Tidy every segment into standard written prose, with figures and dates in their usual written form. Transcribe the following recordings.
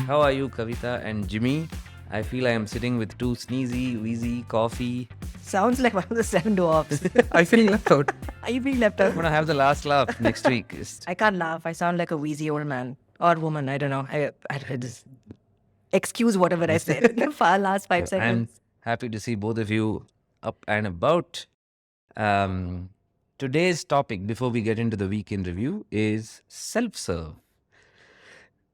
How are you, Kavita and Jimmy? I feel I am sitting with two sneezy, wheezy coffee. Sounds like one of the seven dwarfs. I feel left out. Are you being left out? I'm gonna have the last laugh next week. I can't laugh. I sound like a wheezy old man or woman. I don't know. I just excuse whatever I said in the last 5 I'm seconds. happy to see both of you up and about. Today's topic, before we get into the week in review, is self-serve.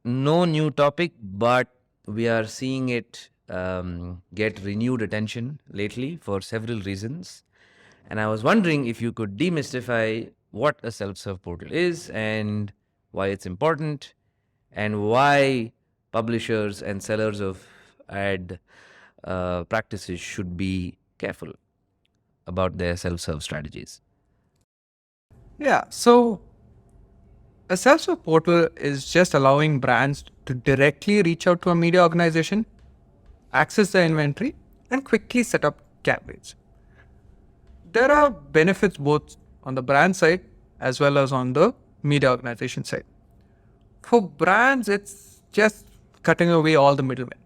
No new topic, but we are seeing it get renewed attention lately for several reasons. And I was wondering if you could demystify what a self-serve portal is and why it's important and why publishers and sellers of ad practices should be careful about their self-serve strategies. Yeah, so a self-serve portal is just allowing brands to directly reach out to a media organization, access the inventory, and quickly set up campaigns. There are benefits both on the brand side as well as on the media organization side. For brands, it's just cutting away all the middlemen,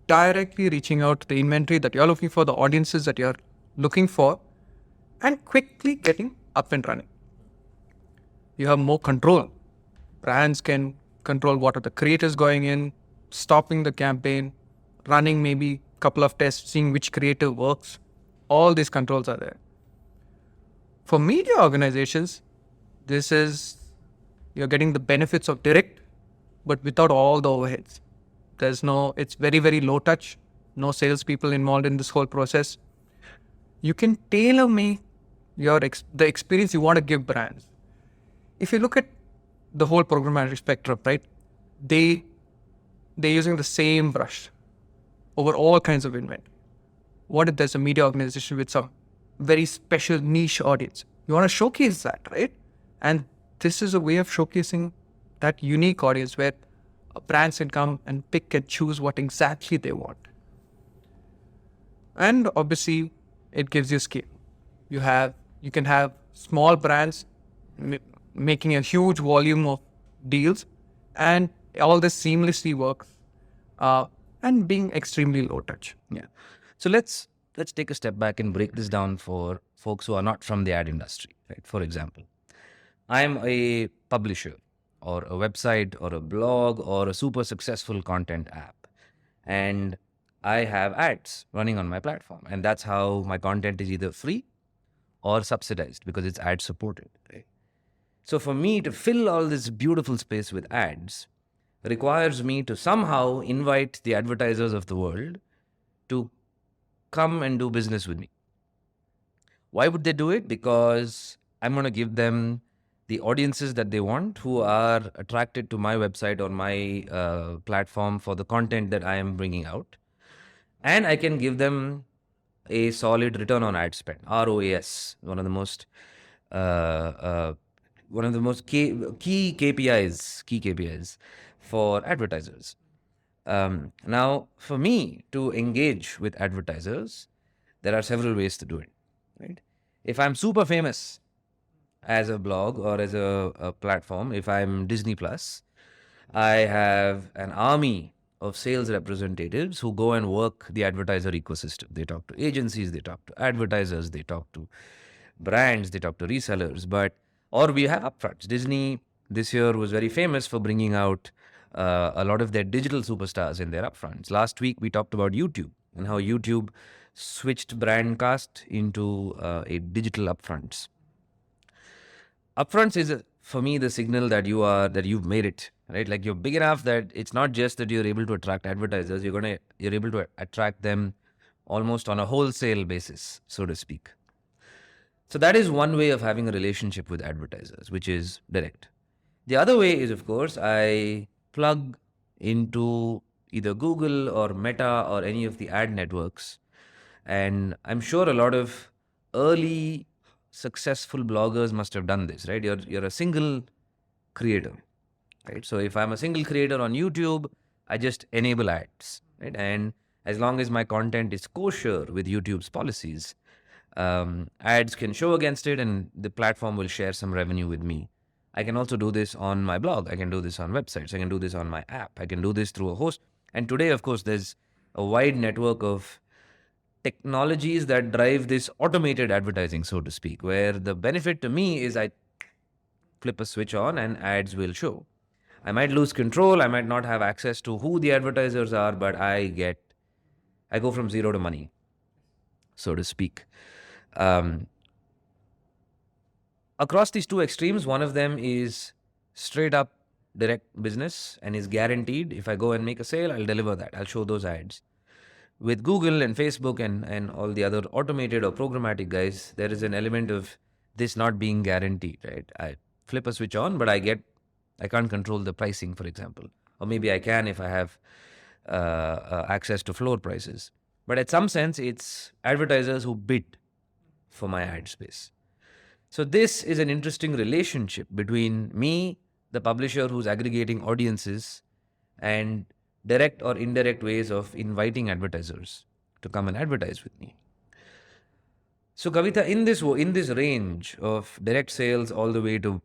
directly reaching out to the inventory that you're looking for, the audiences that you're looking for, and quickly getting up and running. You have more control. Brands can control what are the creators going in, stopping the campaign, running maybe a couple of tests, seeing which creative works. All these controls are there. For media organizations, you're getting the benefits of direct, but without all the overheads. It's very, very low touch, no salespeople involved in this whole process. You can tailor make the experience you want to give brands. If you look at the whole programmatic spectrum, right, they're using the same brush over all kinds of inventory. What if there's a media organization with some very special niche audience? You want to showcase that, right? And this is a way of showcasing that unique audience where brands can come and pick and choose what exactly they want. And obviously, it gives you scale. You can have small brands making a huge volume of deals, and all this seamlessly works and being extremely low touch. Yeah. So let's take a step back and break this down for folks who are not from the ad industry, right? For example, I'm a publisher or a website or a blog or a super successful content app, and I have ads running on my platform, and that's how my content is either free or subsidized because it's ad supported, right? So for me to fill all this beautiful space with ads requires me to somehow invite the advertisers of the world to come and do business with me. Why would they do it? Because I'm going to give them the audiences that they want who are attracted to my website or my platform for the content that I am bringing out. And I can give them a solid return on ad spend, ROAS, one of the most key KPIs for advertisers. Now, for me to engage with advertisers, there are several ways to do it, right? If I'm super famous as a blog or as a platform, if I'm Disney Plus, I have an army of sales representatives who go and work the advertiser ecosystem. They talk to agencies, they talk to advertisers, they talk to brands, they talk to resellers, or we have upfronts. Disney this year was very famous for bringing out a lot of their digital superstars in their upfronts. Last week, we talked about YouTube and how YouTube switched Brandcast into a digital upfronts. Upfronts is, for me, the signal that you've made it, right? Like you're big enough that it's not just that you're able to attract advertisers, you're able to attract them almost on a wholesale basis, so to speak. So that is one way of having a relationship with advertisers, which is direct. The other way is, of course, I plug into either Google or Meta or any of the ad networks. And I'm sure a lot of early successful bloggers must have done this, right? You're a single creator, right? So if I'm a single creator on YouTube, I just enable ads, right? And as long as my content is kosher with YouTube's policies, ads can show against it and the platform will share some revenue with me I can also do this on my blog. I can do this on websites. I can do this on my app. I can do this through a host. And today, of course, there's a wide network of technologies that drive this automated advertising, so to speak, where the benefit to me is I flip a switch on and ads will show. I might lose control. I might not have access to who the advertisers are, but I go from zero to money, so to speak. Across these two extremes, one of them is straight up direct business and is guaranteed. If I go and make a sale, I'll deliver that. I'll show those ads. With Google and Facebook and all the other automated or programmatic guys, there is an element of this not being guaranteed, right? I flip a switch on, but I can't control the pricing, for example. Or maybe I can if I have access to floor prices. But at some sense, it's advertisers who bid for my ad space. So this is an interesting relationship between me, the publisher who's aggregating audiences, and direct or indirect ways of inviting advertisers to come and advertise with me. So Kavita, in this range of direct sales all the way to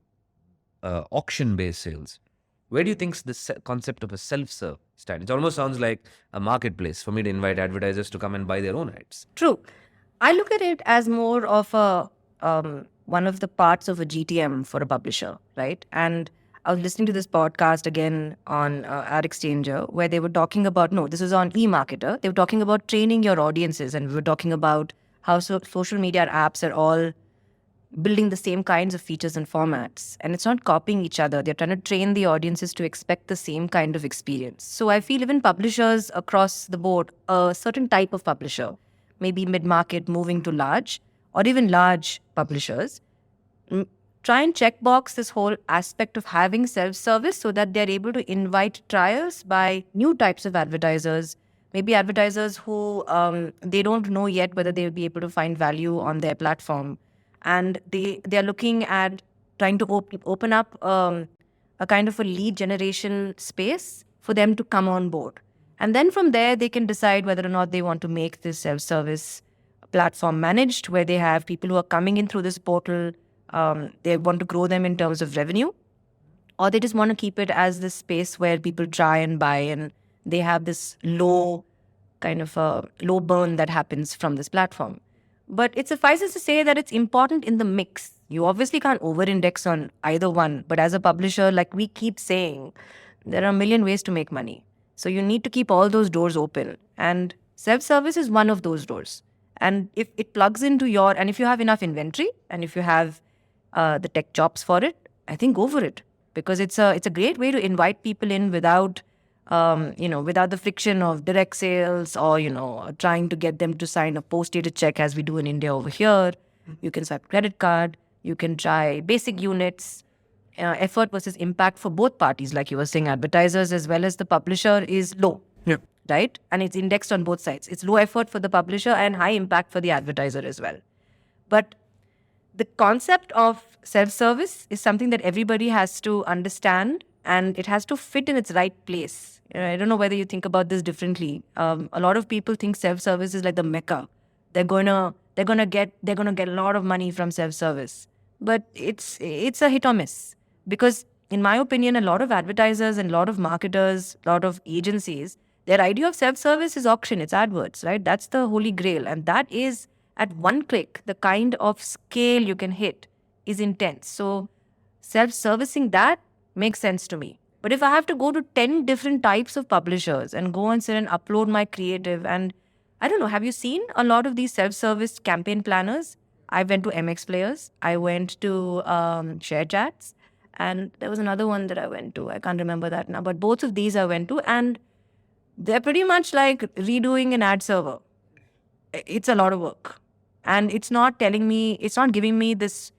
auction-based sales, where do you think the concept of a self-serve stands? It almost sounds like a marketplace for me to invite advertisers to come and buy their own ads. True. I look at it as more of a one of the parts of a GTM for a publisher, right? And I was listening to this podcast again on AdExchanger where they were talking about, no, this is on eMarketer. They were talking about training your audiences, and we were talking about how social media apps are all building the same kinds of features and formats. And it's not copying each other. They're trying to train the audiences to expect the same kind of experience. So I feel even publishers across the board, a certain type of publisher, maybe mid-market moving to large, or even large publishers, try and checkbox this whole aspect of having self-service so that they're able to invite trials by new types of advertisers, maybe advertisers who they don't know yet whether they'll be able to find value on their platform. And they're looking at trying to open up a kind of a lead generation space for them to come on board. And then from there, they can decide whether or not they want to make this self-service platform managed, where they have people who are coming in through this portal. They want to grow them in terms of revenue, or they just want to keep it as this space where people try and buy, and they have this low burn that happens from this platform. But it suffices to say that it's important in the mix. You obviously can't over-index on either one, but as a publisher, like we keep saying, there are a million ways to make money. So you need to keep all those doors open, and self-service is one of those doors. And if it plugs into and if you have enough inventory, and if you have the tech chops for it, I think go for it, because it's a great way to invite people in without the friction of direct sales or trying to get them to sign a post-dated check as we do in India over here. You can swipe credit card. You can try basic units. Effort versus impact for both parties, like you were saying, advertisers as well as the publisher, is low. Yeah. Right? And it's indexed on both sides. It's low effort for the publisher and high impact for the advertiser as well. But the concept of self-service is something that everybody has to understand, and it has to fit in its right place. I don't know whether you think about this differently. A lot of people think self-service is like the mecca. They're gonna get a lot of money from self-service, but it's a hit or miss, because in my opinion, a lot of advertisers and a lot of marketers, a lot of agencies, their idea of self-service is auction, it's AdWords, right? That's the holy grail. And that is, at one click, the kind of scale you can hit is intense. So self-servicing that makes sense to me. But if I have to go to 10 different types of publishers and go and sit and upload my creative, and I don't know, have you seen a lot of these self-service campaign planners? I went to MX Players, I went to ShareChats, and there was another one that I went to. I can't remember that now, but both of these I went to, and they're pretty much like redoing an ad server. It's a lot of work. And it's not giving me this,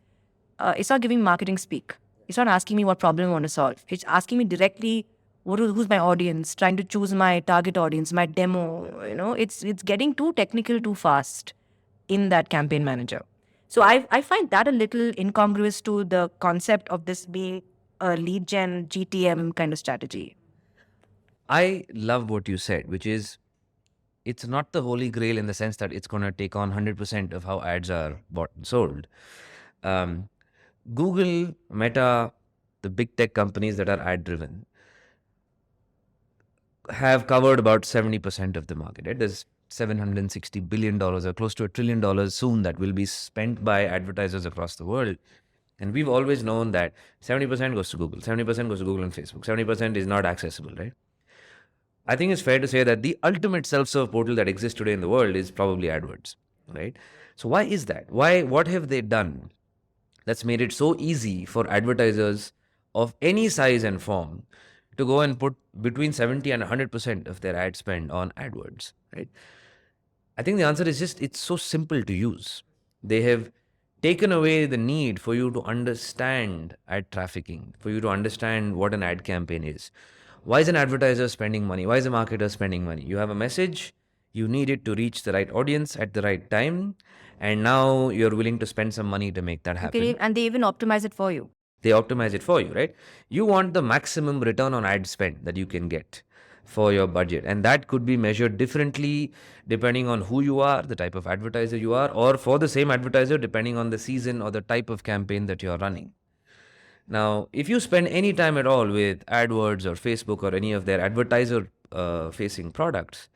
it's not giving marketing speak. It's not asking me what problem I want to solve. It's asking me directly, who's my audience, trying to choose my target audience, my demo. It's getting too technical too fast in that campaign manager. So I find that a little incongruous to the concept of this being a lead gen GTM kind of strategy. I love what you said, which is it's not the holy grail in the sense that it's going to take on 100% of how ads are bought and sold. Google, Meta, the big tech companies that are ad driven have covered about 70% of the market. Right? There's $760 billion or close to $1 trillion soon that will be spent by advertisers across the world. And we've always known that 70% goes to Google, 70% goes to Google and Facebook, 70% is not accessible, right? I think it's fair to say that the ultimate self-serve portal that exists today in the world is probably AdWords, right? So why is that? What have they done that's made it so easy for advertisers of any size and form to go and put between 70 and 100% of their ad spend on AdWords, right? I think the answer is just it's so simple to use. They have taken away the need for you to understand ad trafficking, for you to understand what an ad campaign is. Why is an advertiser spending money? Why is a marketer spending money? You have a message, you need it to reach the right audience at the right time, and now you're willing to spend some money to make that happen. And they even optimize it for you. They optimize it for you, right? You want the maximum return on ad spend that you can get for your budget. And that could be measured differently depending on who you are, the type of advertiser you are, or for the same advertiser, depending on the season or the type of campaign that you're running. Now, if you spend any time at all with AdWords or Facebook or any of their advertiser facing products,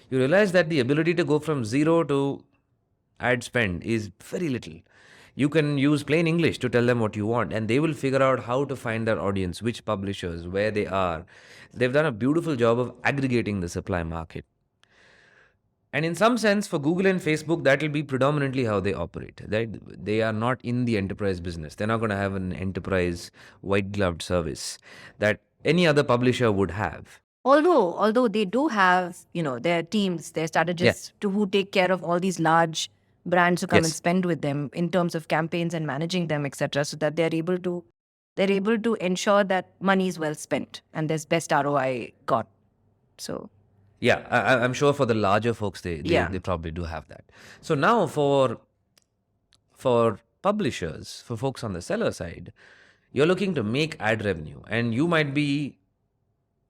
you realize that the ability to go from zero to ad spend is very little. You can use plain English to tell them what you want, and they will figure out how to find their audience, which publishers, where they are. They've done a beautiful job of aggregating the supply market. And in some sense, for Google and Facebook, that will be predominantly how they operate. They are not in the enterprise business. They're not going to have an enterprise white-gloved service that any other publisher would have. Although they do have, their teams, their strategists who take care of all these large brands who come and spend with them in terms of campaigns and managing them, etc., so that they're able to ensure that money is well spent and there's best ROI got. So yeah, I'm sure for the larger folks, they probably do have that. So now for publishers, for folks on the seller side, you're looking to make ad revenue, and you might be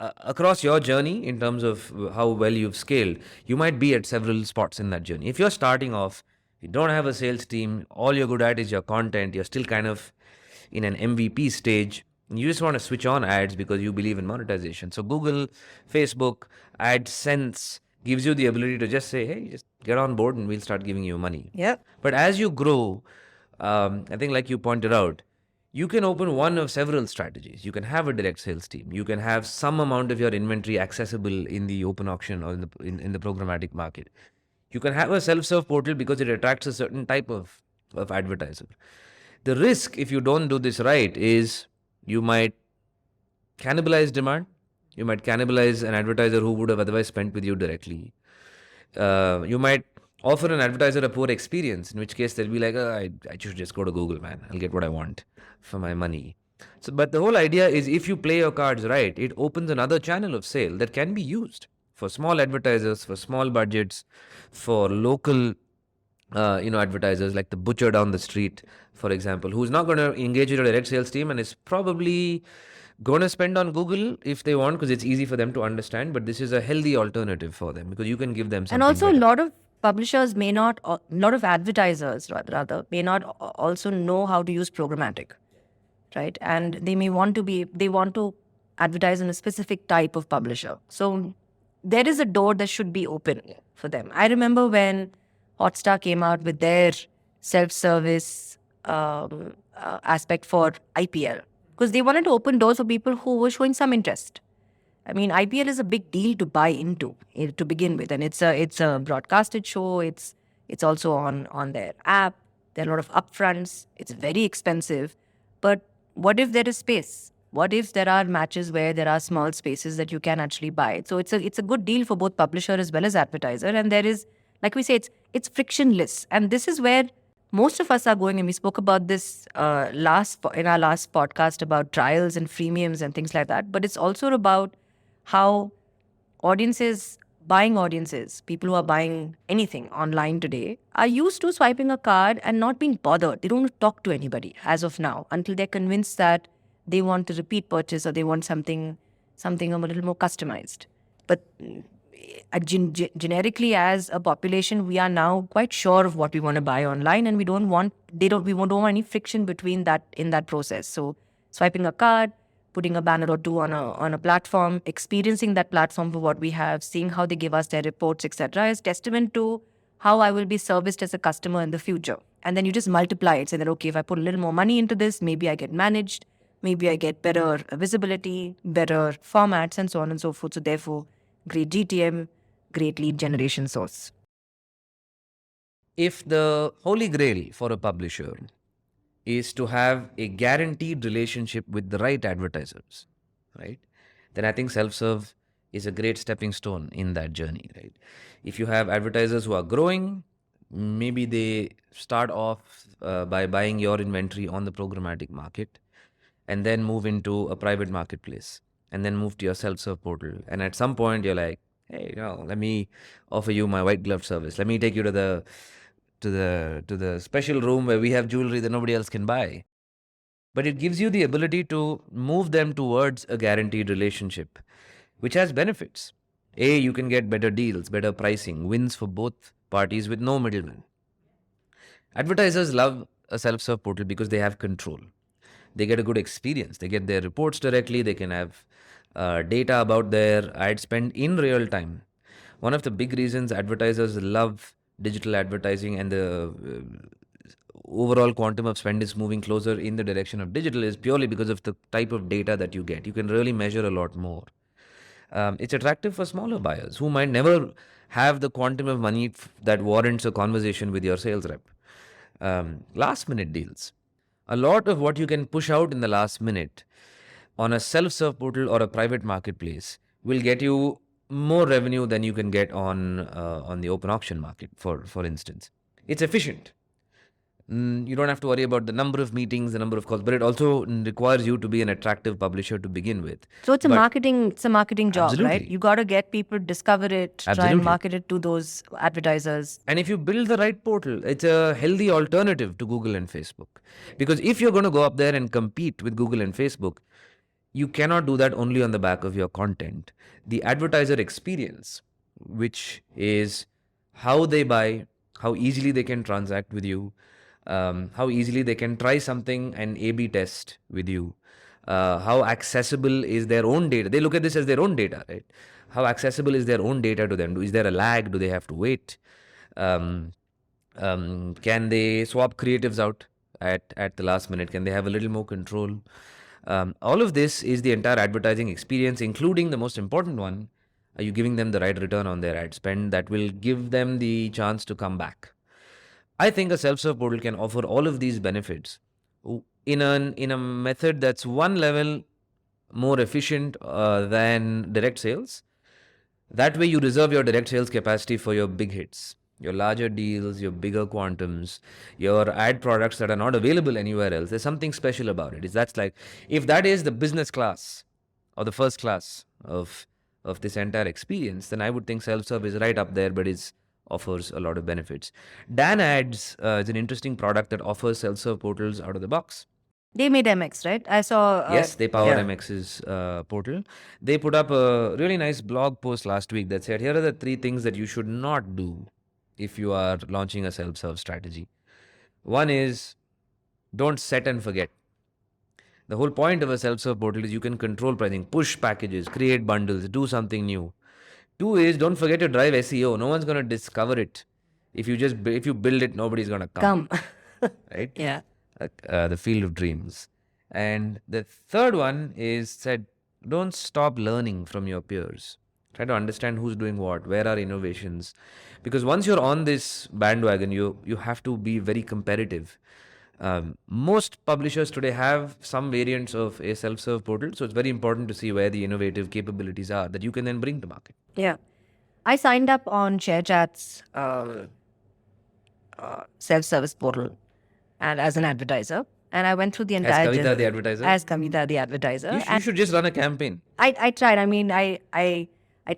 across your journey in terms of how well you've scaled, you might be at several spots in that journey. If you're starting off, you don't have a sales team, all you're good at is your content, you're still kind of in an MVP stage, you just want to switch on ads because you believe in monetization. So Google, Facebook, AdSense gives you the ability to just say, hey, just get on board and we'll start giving you money. yeah. But as you grow, I think like you pointed out, you can open one of several strategies. You can have a direct sales team. You can have some amount of your inventory accessible in the open auction or in the programmatic market. You can have a self-serve portal because it attracts a certain type of advertiser. The risk, if you don't do this right, is you might cannibalize demand. You might cannibalize an advertiser who would have otherwise spent with you directly. You might offer an advertiser a poor experience, in which case they'll be like, I should just go to Google, man. I'll get what I want for my money. So, but the whole idea is if you play your cards right, it opens another channel of sale that can be used for small advertisers, for small budgets, for local advertisers like the butcher down the street, for example, who's not going to engage with a direct sales team and is probably going to spend on Google if they want because it's easy for them to understand. But this is a healthy alternative for them because you can give them something. And also better. a lot of publishers may not, a lot of advertisers rather, may not also know how to use programmatic, right? And they may want to advertise on a specific type of publisher. So there is a door that should be open for them. I remember when Hotstar came out with their self-service aspect for IPL, because they wanted to open doors for people who were showing some interest. I mean, IPL is a big deal to buy into to begin with, and it's a broadcasted show. It's also on their app. There are a lot of upfronts. It's very expensive. But what if there is space? What if there are matches where there are small spaces that you can actually buy? So it's a good deal for both publisher as well as advertiser. And there is, like we say, it's frictionless. And this is where most of us are going. And we spoke about this in our last podcast about trials and freemiums and things like that. But it's also about how buying audiences, people who are buying anything online today, are used to swiping a card and not being bothered. They don't talk to anybody as of now until they're convinced that they want a repeat purchase or they want something a little more customized. But generically, as a population, we are now quite sure of what we want to buy online, and we don't want any friction between that in that process. So swiping a card, putting a banner or two on a platform, experiencing that platform for what we have, seeing how they give us their reports, etc., is testament to how I will be serviced as a customer in the future. And then you just multiply it. Say that, okay, if I put a little more money into this, maybe I get managed, maybe I get better visibility, better formats, and so on and so forth. So therefore, great GTM, great lead generation source. If the holy grail for a publisher is to have a guaranteed relationship with the right advertisers, right? Then I think self-serve is a great stepping stone in that journey, right? If you have advertisers who are growing, maybe they start off by buying your inventory on the programmatic market and then move into a private marketplace and then move to your self-serve portal. And at some point you're like, hey, let me offer you my white glove service. Let me take you to the special room where we have jewelry that nobody else can buy. But it gives you the ability to move them towards a guaranteed relationship, which has benefits. A, you can get better deals, better pricing, wins for both parties with no middleman. Advertisers love a self-serve portal because they have control. They get a good experience. They get their reports directly. They can have data about their ad spend in real time. One of the big reasons advertisers love digital advertising and the overall quantum of spend is moving closer in the direction of digital is purely because of the type of data that you get. You can really measure a lot more. It's attractive for smaller buyers who might never have the quantum of money that warrants a conversation with your sales rep. Last minute deals. A lot of what you can push out in the last minute on a self-serve portal or a private marketplace will get you more revenue than you can get on the open auction market, for instance. It's efficient. You don't have to worry about the number of meetings, the number of calls, but it also requires you to be an attractive publisher to begin with. So it's a marketing job, Absolutely. right? You got to get people, discover it, try Absolutely. and market it to those advertisers. And if you build the right portal, it's a healthy alternative to Google and Facebook. Because if you're going to go up there and compete with Google and Facebook, you cannot do that only on the back of your content. The advertiser experience, which is how they buy, how easily they can transact with you, how easily they can try something and A/B test with you, how accessible is their own data. They look at this as their own data, right? How accessible is their own data to them? Is there a lag? Do they have to wait? Can they swap creatives out at the last minute? Can they have a little more control? All of this is the entire advertising experience, including the most important one. Are you giving them the right return on their ad spend that will give them the chance to come back? I think a self-serve portal can offer all of these benefits in a method that's one level more efficient than direct sales. That way you reserve your direct sales capacity for your big hits, your larger deals, your bigger quantums, your ad products that are not available anywhere else. There's something special about it. That's like, if that is the business class or the first class of this entire experience, then I would think self-serve is right up there, but it offers a lot of benefits. Dan Ads is an interesting product that offers self-serve portals out of the box. They made MX, right? I saw. Yes, they power MX's portal. They put up a really nice blog post last week that said, here are the 3 things that you should not do if you are launching a self-serve strategy. One is, don't set and forget. The whole point of a self-serve portal is you can control pricing, push packages, create bundles, do something new. 2 is, don't forget to drive SEO. No one's going to discover it. If you build it, nobody's going to come. Right? Yeah. The field of dreams. And the third one is said, don't stop learning from your peers. Try to understand who's doing what, where are innovations. Because once you're on this bandwagon, you have to be very competitive. Most publishers today have some variants of a self-serve portal. So it's very important to see where the innovative capabilities are that you can then bring to market. Yeah. I signed up on ShareChat's self-service portal and as an advertiser. And I went through the entire As Kavita, the advertiser? As Kavita, the advertiser. You should just run a campaign. I tried. I mean, I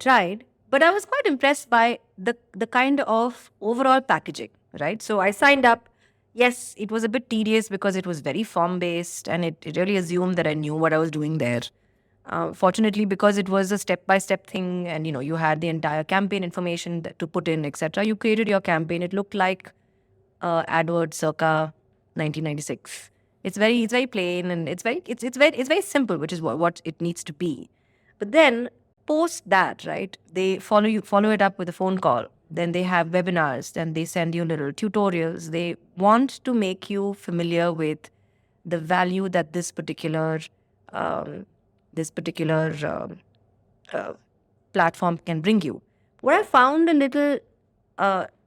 tried. But I was quite impressed by the kind of overall packaging, right? So I signed up. Yes, it was a bit tedious because it was very form-based and it really assumed that I knew what I was doing there. Fortunately, because it was a step-by-step thing and, you had the entire campaign information to put in, etc., you created your campaign. It looked like AdWords circa 1996. It's very plain, and it's very simple, which is what it needs to be. But then post that, right? They follow it up with a phone call. Then they have webinars. Then they send you little tutorials. They want to make you familiar with the value that um, this particular uh, platform can bring you. What I found a little,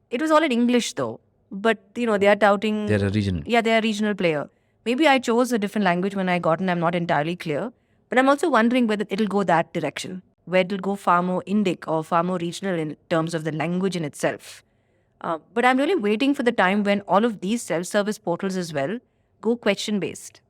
it was all in English though, but they are touting. They're a regional. Yeah, they are a regional player. Maybe I chose a different language when I got, and I'm not entirely clear. But I'm also wondering whether it'll go that direction, where it'll go far more Indic or far more regional in terms of the language in itself. But I'm really waiting for the time when all of these self-service portals as well go question-based.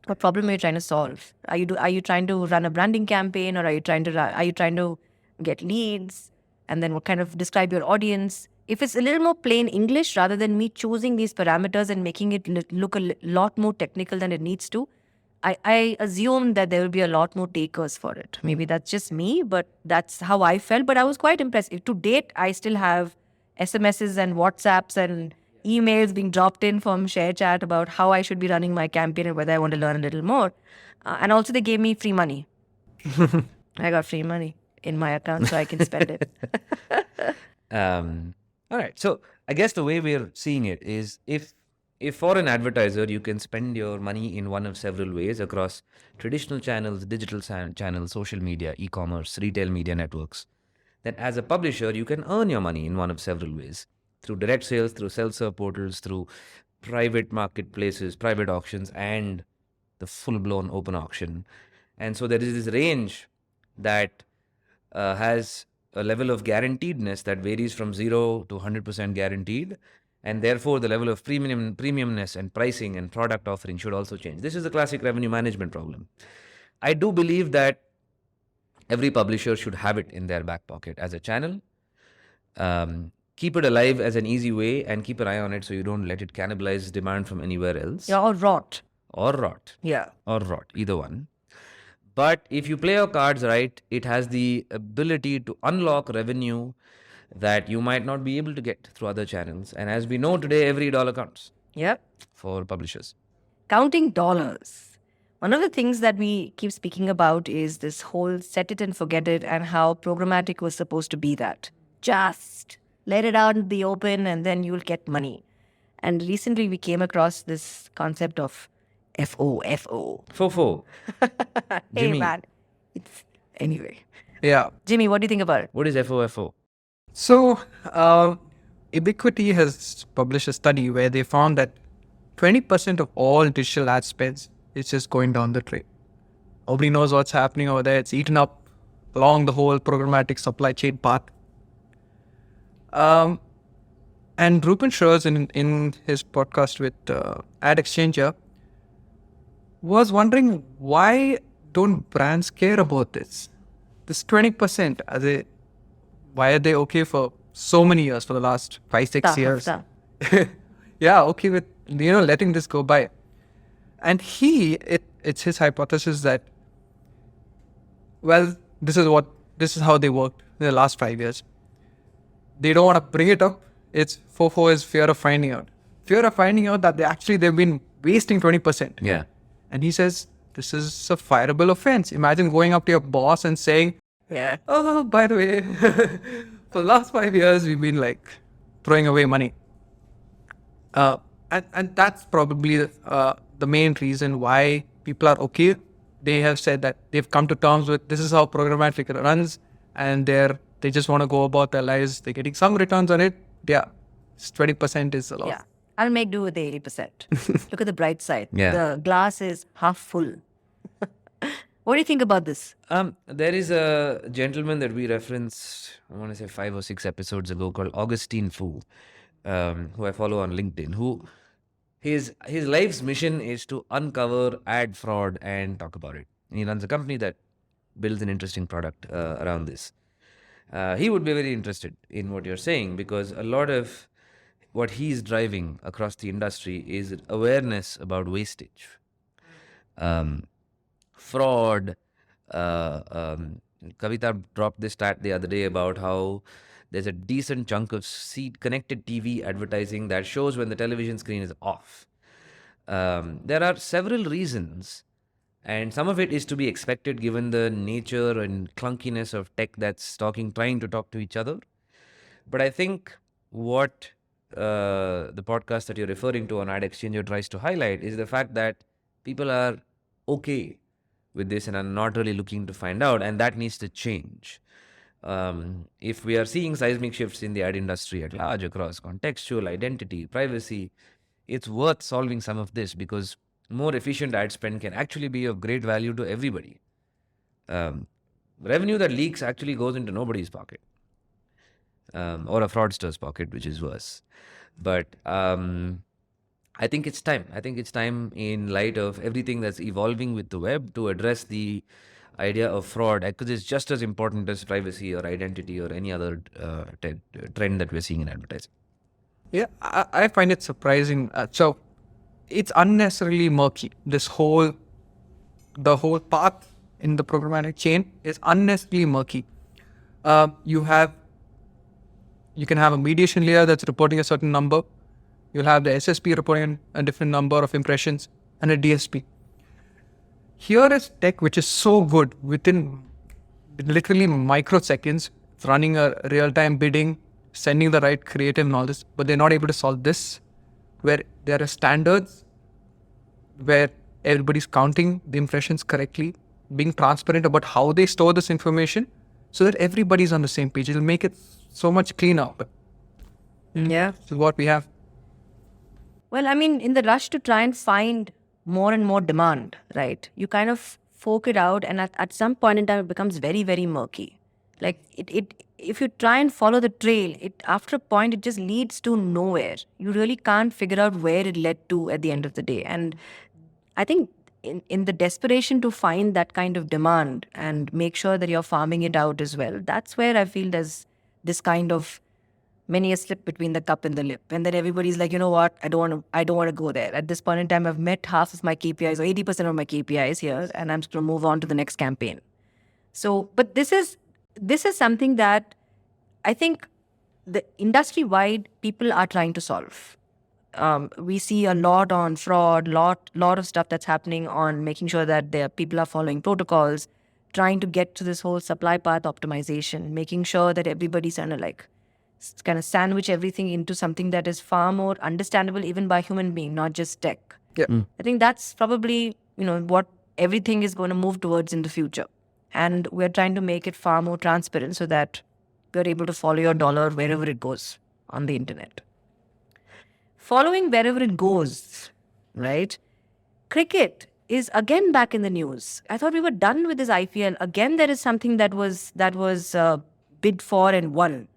What problem are you trying to solve? Are you trying to run a branding campaign, or are you trying to get leads? And then what kind of describe your audience? If it's a little more plain English rather than me choosing these parameters and making it look a lot more technical than it needs to, I assume that there will be a lot more takers for it. Maybe that's just me, but that's how I felt. But I was quite impressed. To date, I still have SMSs and WhatsApps and emails being dropped in from Share Chat about how I should be running my campaign and whether I want to learn a little more. And also, they gave me free money. I got free money in my account, so I can spend it. All right. So I guess the way we're seeing it is if for an advertiser, you can spend your money in one of several ways across traditional channels, digital channels, social media, e-commerce, retail media networks, then as a publisher, you can earn your money in one of several ways through direct sales, through self-serve portals, through private marketplaces, private auctions, and the full-blown open auction. And so there is this range that has a level of guaranteedness that varies from 0 to 100% guaranteed. And therefore, the level of premiumness and pricing and product offering should also change. This is a classic revenue management problem. I do believe that every publisher should have it in their back pocket as a channel. Keep it alive as an easy way and keep an eye on it so you don't let it cannibalize demand from anywhere else. Yeah, or rot. Or rot. Yeah. Or rot, either one. But if you play your cards right, it has the ability to unlock revenue that you might not be able to get through other channels. And as we know today, every dollar counts Yep. for publishers. Counting dollars. One of the things that we keep speaking about is this whole set it and forget it, and how programmatic was supposed to be that. Just let it out in the open and then you'll get money. And recently we came across this concept of FOFO. FOFO. Hey, Jimmy. man. Anyway. Yeah. Jimmy, what do you think about it? What is FOFO? So, Ubiquity has published a study where they found that 20% of all digital ad spends is just going down the drain. Nobody knows what's happening over there. It's eaten up along the whole programmatic supply chain path. And Rupen Schroers in his podcast with AdExchanger was wondering, why don't brands care about this? This 20%, why are they okay for so many years, for the last 5-6 years? Yeah, okay with letting this go by. And it's his hypothesis that, well, this is how they worked in the last 5 years. They don't want to bring it up. It's FOFO is fear of finding out. Fear of finding out that they've been wasting 20%. Yeah. And he says, this is a fireable offense. Imagine going up to your boss and saying, Yeah. oh, by the way, for the last 5 years, we've been throwing away money. And that's probably the main reason why people are okay. They have said that they've come to terms with this is how programmatic runs, and they just want to go about their lives. They're getting some returns on it. Yeah, 20% is a lot. Yeah. I'll make do with the 80%. Look at the bright side. Yeah. The glass is half full. What do you think about this? There is a gentleman that we referenced, I want to say 5 or 6 episodes ago, called Augustine Fu, who I follow on LinkedIn, who his life's mission is to uncover ad fraud and talk about it. And he runs a company that builds an interesting product around this. He would be very interested in what you're saying, because a lot of what he's driving across the industry is awareness about wastage, fraud. Kavita dropped this stat the other day about how there's a decent chunk of connected TV advertising that shows when the television screen is off. There are several reasons, and some of it is to be expected given the nature and clunkiness of tech that's trying to talk to each other. But I think what the podcast that you're referring to on AdExchanger tries to highlight is the fact that people are okay with this and are not really looking to find out, and that needs to change. If we are seeing seismic shifts in the ad industry at large across contextual, identity, privacy, it's worth solving some of this because more efficient ad spend can actually be of great value to everybody. Revenue that leaks actually goes into nobody's pocket, or a fraudster's pocket, which is worse. But I think it's time. I think it's time, in light of everything that's evolving with the web, to address the idea of fraud, because it's just as important as privacy or identity or any other trend that we're seeing in advertising. Yeah, I find it surprising. So it's unnecessarily murky. The whole path in the programmatic chain is unnecessarily murky. You can have a mediation layer that's reporting a certain number. You'll have the SSP reporting a different number of impressions and a DSP. Here is tech which is so good within literally microseconds, running a real-time bidding, sending the right creative and all this, but they're not able to solve this, where there are standards where everybody's counting the impressions correctly, being transparent about how they store this information so that everybody's on the same page. It'll make it so much cleaner. But Yeah. this is what we have. Well, I mean, in the rush to try and find more and more demand, right? You kind of fork it out, and at some point in time, it becomes very, very murky. Like if you try and follow the trail, after a point, it just leads to nowhere. You really can't figure out where it led to at the end of the day. And I think in the desperation to find that kind of demand and make sure that you're farming it out as well, that's where I feel there's this kind of many a slip between the cup and the lip. And then everybody's like, you know what, I don't want to go there. At this point in time, I've met half of my KPIs or 80% of my KPIs here, and I'm just going to move on to the next campaign. So, but this is something that I think the industry-wide people are trying to solve. We see a lot on fraud, lot of stuff that's happening on making sure that people are following protocols, trying to get to this whole supply path optimization, making sure that everybody's kind of sandwich everything into something that is far more understandable even by human being, not just tech. Yeah. I think that's probably, what everything is going to move towards in the future. And we're trying to make it far more transparent so that you're able to follow your dollar wherever it goes on the internet. Following wherever it goes, right? Cricket is again back in the news. I thought we were done with this IPL. Again, there is something that was bid for and won.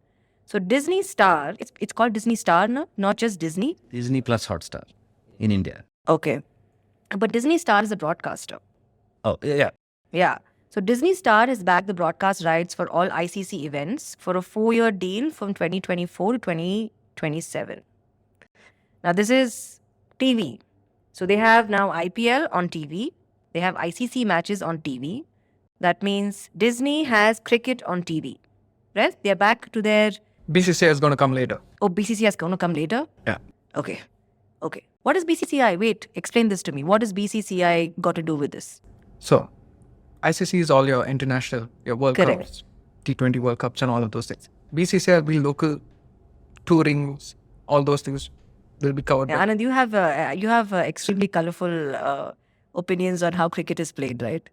So Disney Star, it's called Disney Star now, not just Disney. Disney plus Hotstar in India. Okay. But Disney Star is a broadcaster. Oh, yeah. Yeah. So Disney Star has backed the broadcast rights for all ICC events for a 4-year deal from 2024 to 2027. Now this is TV. So they have now IPL on TV. They have ICC matches on TV. That means Disney has cricket on TV. Right? They're back to their... BCCI is going to come later. Oh, BCCI is going to come later? Yeah. Okay. What is BCCI? Wait, explain this to me. What does BCCI got to do with this? So, ICC is all your international, your World Correct. Cups, T20 World Cups and all of those things. BCCI will be local, tourings, all those things will be covered. Yeah, Anand, you have extremely colorful opinions on how cricket is played, right?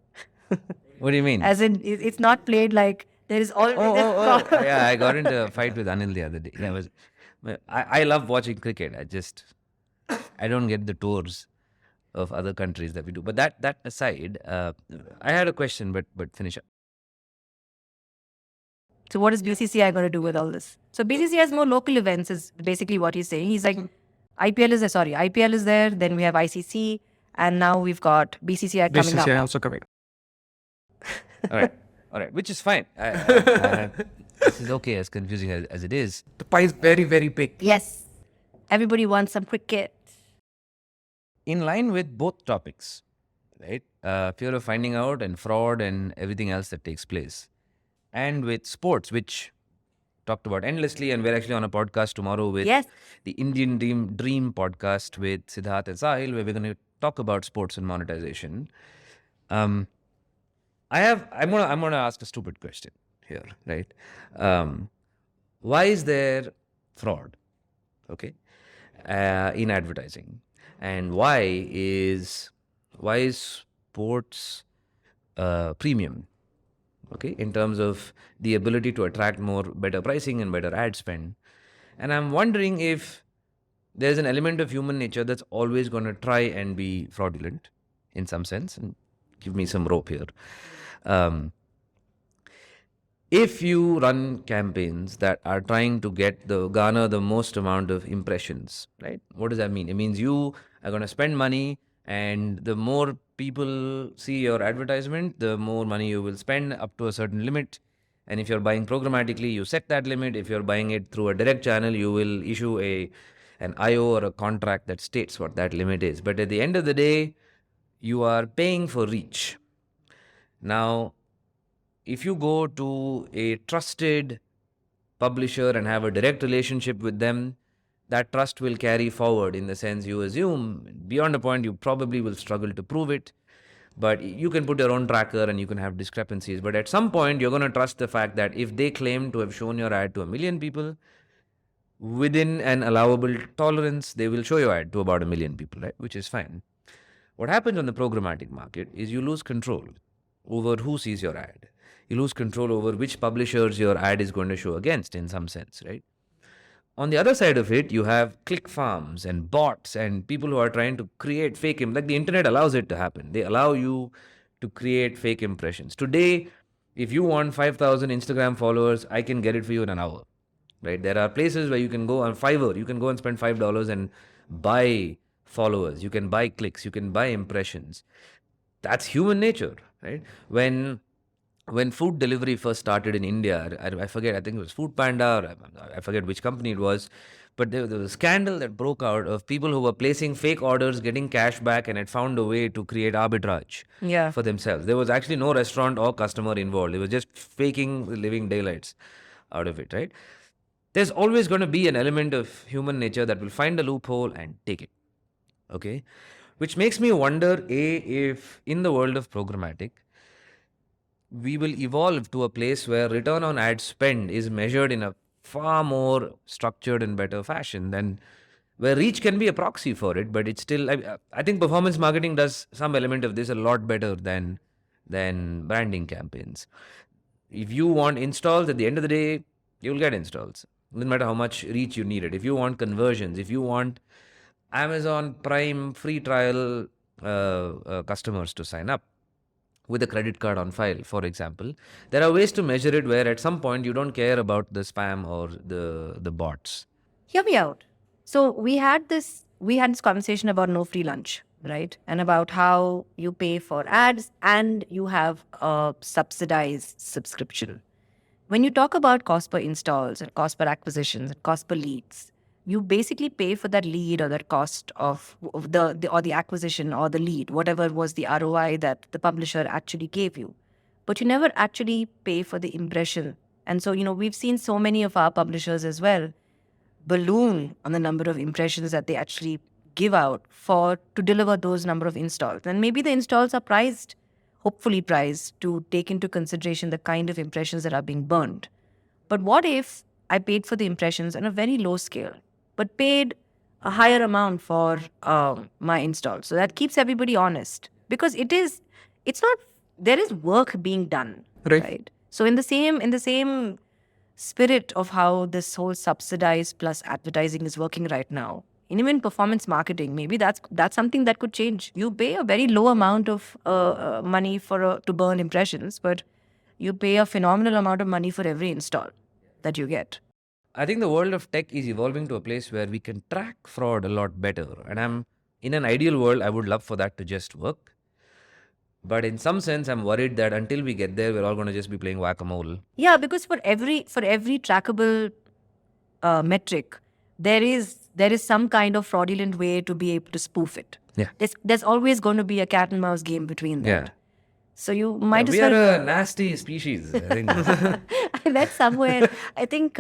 What do you mean? As in, it's not played like there is always... Yeah, I got into a fight with Anil the other day. I love watching cricket. I don't get the tours of other countries that we do. But that aside, I had a question, but finish up. So what is BCCI going to do with all this? So BCCI has more local events is basically what he's saying. He's like, IPL is there, then we have ICC, and now we've got BCCI coming up. BCCI also coming. All right, which is fine. This is okay, as confusing as it is. The pie is very, very big. Yes. Everybody wants some cricket. In line with both topics, right? Fear of finding out and fraud and everything else that takes place. And with sports, which talked about endlessly, and we're actually on a podcast tomorrow with Yes. the Indian Dream podcast with Siddharth and Sahil, where we're going to talk about sports and monetization. I'm gonna ask a stupid question here, right? Why is there fraud, okay, in advertising, and why is sports premium, okay, in terms of the ability to attract more better pricing and better ad spend? And I'm wondering if there's an element of human nature that's always going to try and be fraudulent in some sense. And give me some rope here. If you run campaigns that are trying to garner the most amount of impressions, right? What does that mean? It means you are going to spend money, and the more people see your advertisement, the more money you will spend up to a certain limit. And if you're buying programmatically, you set that limit. If you're buying it through a direct channel, you will issue an IO or a contract that states what that limit is. But at the end of the day, you are paying for reach. Now, if you go to a trusted publisher and have a direct relationship with them, that trust will carry forward, in the sense you assume beyond a point you probably will struggle to prove it, but you can put your own tracker and you can have discrepancies. But at some point, you're going to trust the fact that if they claim to have shown your ad to 1 million people, within an allowable tolerance, they will show your ad to about 1 million people, right? Which is fine. What happens on the programmatic market is you lose control over who sees your ad. You lose control over which publishers your ad is going to show against, in some sense, right? On the other side of it, you have click farms and bots and people who are trying to create fake, like the internet allows it to happen. They allow you to create fake impressions. Today, if you want 5,000 Instagram followers, I can get it for you in an hour, right? There are places where you can go on Fiverr, you can go and spend $5 and buy followers, you can buy clicks, you can buy impressions. That's human nature, right? When food delivery first started in India, I forget, I think it was Food Panda, or I forget which company it was, but there was a scandal that broke out of people who were placing fake orders, getting cash back, and had found a way to create arbitrage for themselves. There was actually no restaurant or customer involved. They were just faking the living daylights out of it, right? There's always going to be an element of human nature that will find a loophole and take it, okay? Which makes me wonder, if in the world of programmatic, we will evolve to a place where return on ad spend is measured in a far more structured and better fashion, than where reach can be a proxy for it, but it's still, I think performance marketing does some element of this a lot better than branding campaigns. If you want installs, at the end of the day, you'll get installs. No matter how much reach you needed. If you want conversions, if you want Amazon Prime free trial customers to sign up with a credit card on file, for example, there are ways to measure it where at some point you don't care about the spam or the bots. Hear me out. So we had this conversation about no free lunch, right? And about how you pay for ads and you have a subsidized subscription. When you talk about cost per installs and cost per acquisitions and cost per leads, you basically pay for that lead or that cost of the acquisition or the lead, whatever was the ROI that the publisher actually gave you. But you never actually pay for the impression. And so, we've seen so many of our publishers as well balloon on the number of impressions that they actually give out to deliver those number of installs. And maybe the installs are hopefully priced to take into consideration the kind of impressions that are being burned. But what if I paid for the impressions on a very low scale, but paid a higher amount for my install? So that keeps everybody honest, because there is work being done, right? So in the same spirit of how this whole subsidized plus advertising is working right now, even performance marketing, maybe that's something that could change. You pay a very low amount of money to burn impressions, but you pay a phenomenal amount of money for every install that you get. I think the world of tech is evolving to a place where we can track fraud a lot better. And in an ideal world, I would love for that to just work. But in some sense, I'm worried that until we get there, we're all going to just be playing whack-a-mole. Yeah, because for every trackable metric, there is some kind of fraudulent way to be able to spoof it. Yeah. There's always going to be a cat and mouse game between that. Yeah. So you might as We are well. a nasty species. I think. I read somewhere. I think.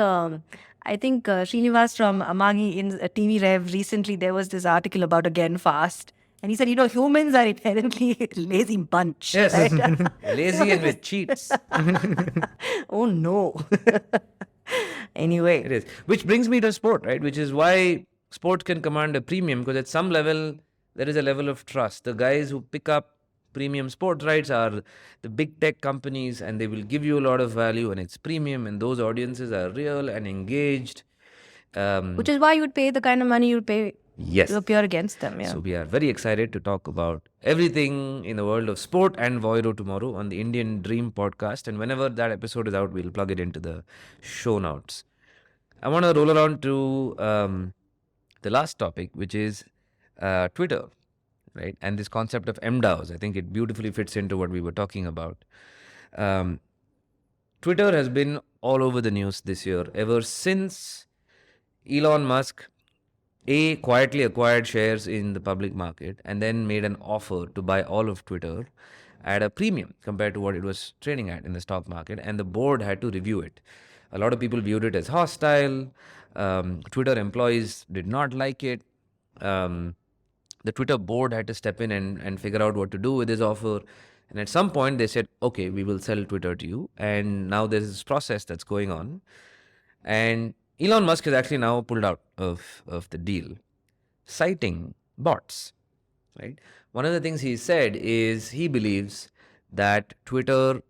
Srinivas from Amagi in a TV Rev recently, there was this article about again fast, and he said, humans are inherently a lazy bunch. Yes. Right? Lazy and with cheats. Oh no. Anyway. It is. Which brings me to sport, right? Which is why sport can command a premium, because at some level, there is a level of trust. The guys who pick up premium sports rights are the big tech companies, and they will give you a lot of value, and it's premium, and those audiences are real and engaged. Which is why you would pay the kind of money you would pay Yes. to appear against them. Yeah. So we are very excited to talk about everything in the world of sport and Voiro tomorrow on the Indian Dream podcast. And whenever that episode is out, we'll plug it into the show notes. I want to roll around to the last topic, which is Twitter, right? And this concept of mDAOs. I think it beautifully fits into what we were talking about. Twitter has been all over the news this year ever since Elon Musk quietly acquired shares in the public market and then made an offer to buy all of Twitter at a premium compared to what it was trading at in the stock market, and the board had to review it. A lot of people viewed it as hostile. Twitter employees did not like it. The Twitter board had to step in and figure out what to do with this offer. And at some point, they said, okay, we will sell Twitter to you. And now there's this process that's going on. And Elon Musk has actually now pulled out of the deal, citing bots, right? One of the things he said is he believes that Twitter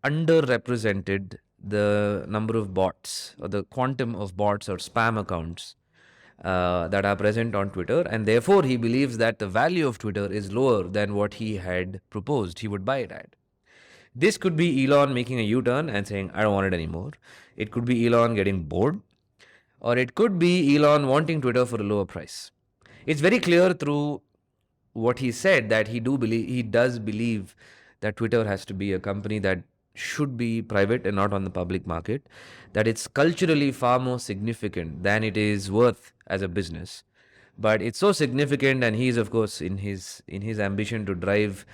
underrepresented the number of bots or the quantum of bots or spam accounts that are present on Twitter. And therefore, he believes that the value of Twitter is lower than what he had proposed he would buy it at. This could be Elon making a U-turn and saying, I don't want it anymore. It could be Elon getting bored. Or it could be Elon wanting Twitter for a lower price. It's very clear through what he said that he does believe that Twitter has to be a company that should be private and not on the public market, that it's culturally far more significant than it is worth as a business. But it's so significant, and he's, of course, in his ambition to drive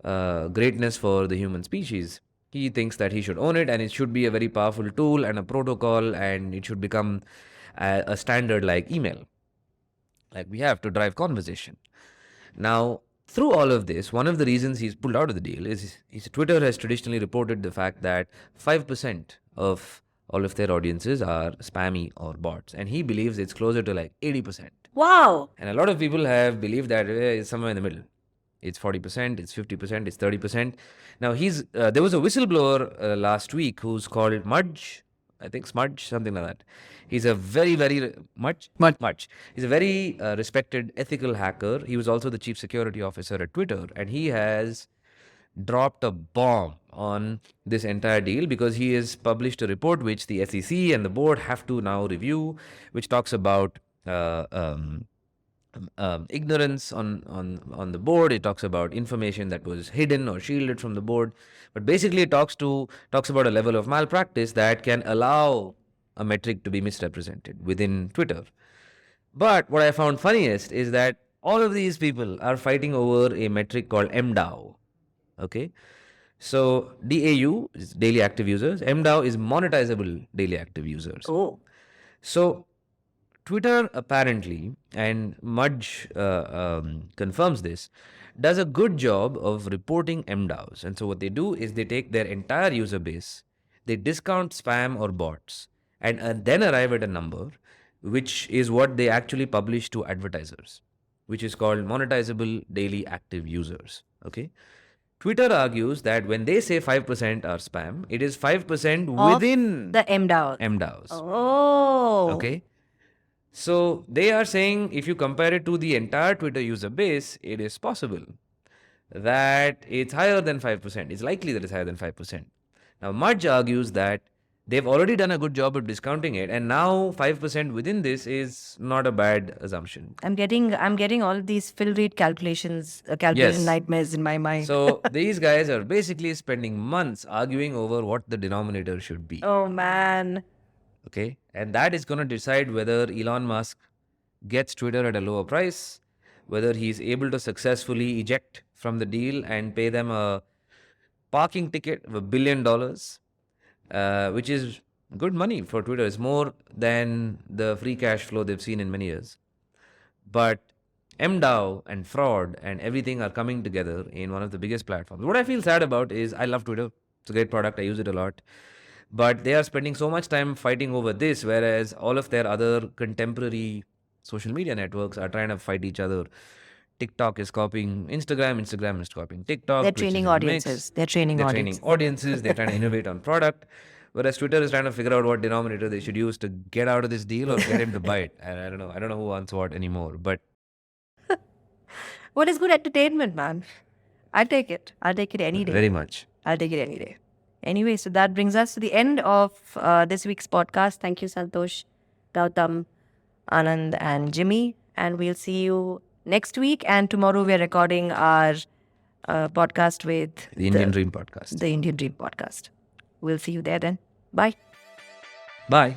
greatness for the human species, he thinks that he should own it, and it should be a very powerful tool and a protocol, and it should become a standard like email, like we have to drive conversation. Now, through all of this, one of the reasons he's pulled out of the deal is Twitter has traditionally reported the fact that 5% of all of their audiences are spammy or bots, and he believes it's closer to like 80%. Wow. And a lot of people have believed that it's somewhere in the middle. It's 40%, it's 50%, it's 30%. Now, there was a whistleblower last week who's called Mudge, I think Smudge, something like that. He's a very, very, Mudge? He's a very respected ethical hacker. He was also the chief security officer at Twitter, and he has dropped a bomb on this entire deal because he has published a report which the SEC and the board have to now review, which talks about ignorance on the board. It talks about information that was hidden or shielded from the board, but basically it talks about a level of malpractice that can allow a metric to be misrepresented within Twitter. But what I found funniest is that all of these people are fighting over a metric called mDAU. Okay, so DAU is daily active users, mDAU is monetizable daily active users. Oh. So Twitter apparently, and Mudge confirms this, does a good job of reporting mDAUs. And so what they do is they take their entire user base, they discount spam or bots, and then arrive at a number, which is what they actually publish to advertisers, which is called monetizable daily active users. Okay. Twitter argues that when they say 5% are spam, it is 5% within the mDAO. mDAUs. Oh. Okay. So they are saying if you compare it to the entire Twitter user base, it is possible that it's higher than 5%. It's likely that it's higher than 5%. Now, Mudge argues that they've already done a good job of discounting it, and now 5% within this is not a bad assumption. I'm getting all these fill rate calculation Yes. nightmares in my mind. So these guys are basically spending months arguing over what the denominator should be. Oh man. Okay, and that is going to decide whether Elon Musk gets Twitter at a lower price, whether he's able to successfully eject from the deal and pay them a parking ticket of $1 billion, which is good money for Twitter. It's more than the free cash flow they've seen in many years. But mDAU and fraud and everything are coming together in one of the biggest platforms. What I feel sad about is I love Twitter. It's a great product. I use it a lot. But they are spending so much time fighting over this, whereas all of their other contemporary social media networks are trying to fight each other. TikTok is copying Instagram, Instagram is copying TikTok. They're Twitch is training in the mix. audiences. They're training They're audiences. training audiences. They're trying to innovate on product. Whereas Twitter is trying to figure out what denominator they should use to get out of this deal or get him to buy it. And I don't know. I don't know who wants what anymore. But What is good entertainment, man? I'll take it. I'll take it any day. very much. I'll take it any day. Anyway, so that brings us to the end of this week's podcast. Thank you, Santosh, Gautam, Anand, and Jimmy. And we'll see you next week. And tomorrow we're recording our podcast with The Indian Dream podcast. The Indian Dream podcast. We'll see you there then. Bye. Bye.